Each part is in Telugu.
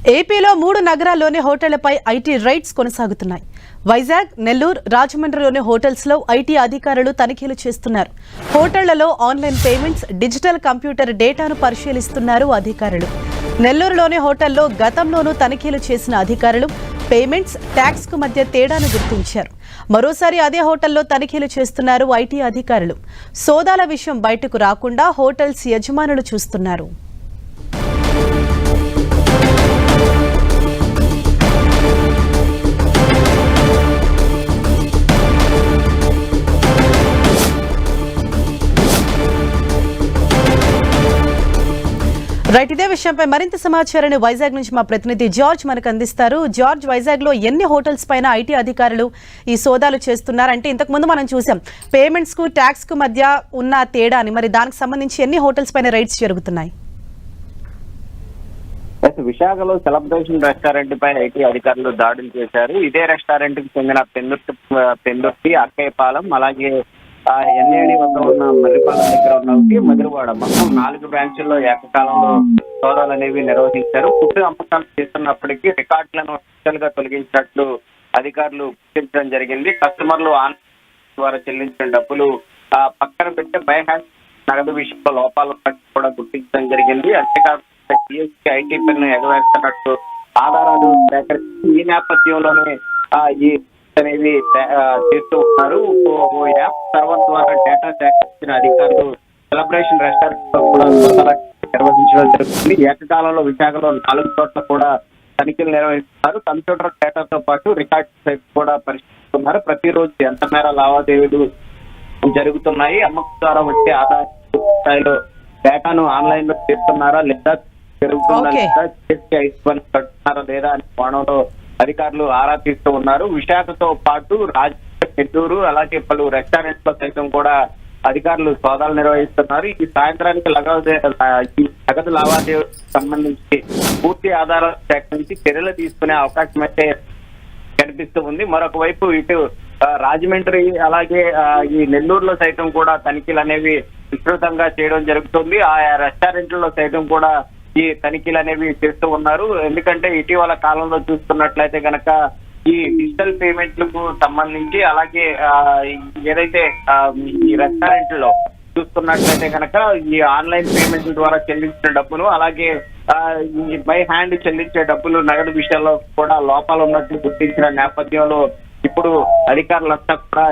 ఏపీలో 3 నగరాల్లోని హోటళ్లపై ఐటీ రైడ్స్ కొనసాగుతున్నాయి. వైజాగ్, నెల్లూరు, రాజమండ్రిలోని హోటల్స్లో ఐటీ అధికారులు తనిఖీలు చేస్తున్నారు. హోటళ్లలో ఆన్లైన్ పేమెంట్స్, డిజిటల్ కంప్యూటర్ డేటాను పరిశీలిస్తున్నారు అధికారులు. నెల్లూరులోని హోటల్లో గతంలోనూ తనిఖీలు చేసిన అధికారులు పేమెంట్స్, ట్యాక్స్ కు మధ్య తేడాను గుర్తించారు. మరోసారి అదే హోటల్లో తనిఖీలు చేస్తున్నారు ఐటీ అధికారులు. సోదాల విషయం బయటకు రాకుండా హోటల్స్ యజమానులు చూస్తున్నారు. రైట్, ఇదే విషయంపై మరింత సమాచారాన్ని వైజాగ్ నుంచి మా ప్రతినిధి జార్జ్ మనకు అందిస్తారు. జార్జ్, వైజాగ్ లో ఎన్ని హోటల్స్ పైన ఐటీ అధికారులు ఈ సోదాలు చేస్తున్నారంటే ఇంతకు ముందు మనం చూసాం పేమెంట్స్ కు ట్యాక్స్ కు మధ్య ఉన్న తేడాని, మరి దానికి సంబంధించి ఎన్ని హోటల్స్ పైన రైడ్స్ జరుగుతున్నాయి? విశాఖలో సెలబ్రేషన్ రెస్టారెంట్ పై ఐటీ అధికారులు దాడులు చేశారు. ఇదే రెస్టారెంట్ కి చెందిన పెందుర్తి, అక్కయ్యపాలెం, అలాగే ఎన్ఏడి వద్ద ఉన్న మర్రిపాలెం దగ్గర ఉన్న మధురవాడ మొత్తం 4 బ్రాంచుల్లో ఏకకాలంలో సోదాలు అనేవి నిర్వహించారు. ఫుడ్ అమ్మకాలు చేస్తున్నప్పటికీ రికార్డులను గా తొలగించినట్లు అధికారులు గుర్తించడం జరిగింది. కస్టమర్లు ఆన్లైన్ ద్వారా చెల్లించిన డబ్బులు పక్కన పెట్టే బై హ్యాండ్ నగదు విషయంలో లోపాలు కూడా గుర్తించడం జరిగింది. అంతేకాకుండా జిఎస్టీ ఐటీ పన్ను ఎగవేస్తున్నట్టు ఆధారాలు సేకరించి ఈ నేపథ్యంలోనే ఈ అనేది చేస్తూ ఉన్నారు. యాప్ సర్వర్ ద్వారా డేటా సేకరించిన అధికారులు సెలబ్రేషన్ రెస్టారెంట్ లో కూడా నిర్వహించడం జరుగుతుంది. ఏకకాలంలో విశాఖలో 4 చోట్ల కూడా తనిఖీలు నిర్వహిస్తున్నారు. కంప్యూటర్ డేటాతో పాటు రికార్డ్ కూడా పరిశీలిస్తున్నారు. ప్రతిరోజు ఎంత మేర లావాదేవీలు జరుగుతున్నాయి, అమ్మకం ద్వారా వచ్చే ఆదాయ స్థాయిలో డేటాను ఆన్లైన్ లో చేస్తున్నారా లేదా, జరుగుతుందా లేదా అనే కోణంలో అధికారులు ఆరా తీస్తూ ఉన్నారు. విశాఖతో పాటు నెల్లూరు, అలాగే పలు రెస్టారెంట్ లో సైతం కూడా అధికారులు సోదాలు నిర్వహిస్తున్నారు. ఈ సాయంత్రానికి నగదు లావాదేవీలకు సంబంధించి పూర్తి ఆధారాలు సేకరించి చర్యలు తీసుకునే అవకాశం అయితే కనిపిస్తూ ఉంది. మరొక వైపు ఇటు రాజమండ్రి అలాగే ఈ నెల్లూరులో సైతం కూడా తనిఖీలు అనేవి విస్తృతంగా చేయడం జరుగుతుంది. ఆయా రెస్టారెంట్లలో సైతం కూడా ఈ తనిఖీలు అనేవి చేస్తూ ఉన్నారు. ఎందుకంటే ఇటీవల కాలంలో చూస్తున్నట్లయితే గనక ఈ డిజిటల్ పేమెంట్లకు సంబంధించి అలాగే ఏదైతే ఈ రెస్టారెంట్ లో చూస్తున్నట్లయితే గనక ఈ ఆన్లైన్ పేమెంట్ల ద్వారా చెల్లించిన డబ్బులు, అలాగే ఈ బై హ్యాండ్ చెల్లించే డబ్బులు నగదు విషయాల్లో కూడా లోపాలు ఉన్నట్లు గుర్తించిన నేపథ్యంలో ఇప్పుడు అధికారులంతా కూడా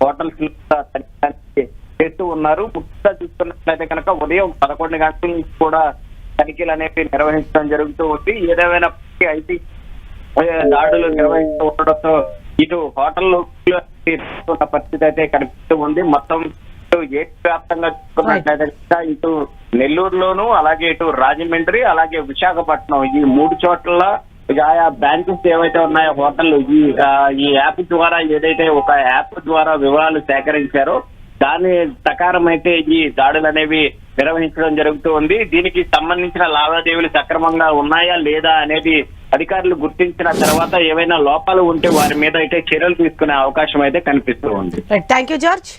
హోటల్స్ చేస్తూ ఉన్నారు. ముఖ్యంగా చూస్తున్నట్లయితే కనుక ఉదయం 11 గంటల నుంచి కూడా తనిఖీలు అనేవి నిర్వహించడం జరుగుతూ ఉంది. ఏదేమైనా ఐటీ దాడులు నిర్వహిస్తూ ఉండడంతో ఇటు హోటల్లో పరిస్థితి అయితే కనిపిస్తూ ఉంది. మొత్తం ఏపీ వ్యాప్తంగా చూసుకున్నట్లయితే ఇటు నెల్లూరులోను, అలాగే ఇటు రాజమండ్రి, అలాగే విశాఖపట్నం ఈ 3 చోట్ల ఆయా బ్రాంచెస్ ఏవైతే ఉన్నాయో హోటళ్లు ఈ యాప్ ద్వారా ఏదైతే ఒక యాప్ ద్వారా వివరాలు సేకరించారో దాని ప్రకారం అయితే ఈ దాడులు అనేవి నిర్వహించడం జరుగుతూ ఉంది. దీనికి సంబంధించిన లావాదేవీలు సక్రమంగా ఉన్నాయా లేదా అనేది అధికారులు గుర్తించిన తర్వాత ఏవైనా లోపాలు ఉంటే వారి మీద అయితే చర్యలు తీసుకునే అవకాశం అయితే కనిపిస్తూ ఉంది. Thank you George.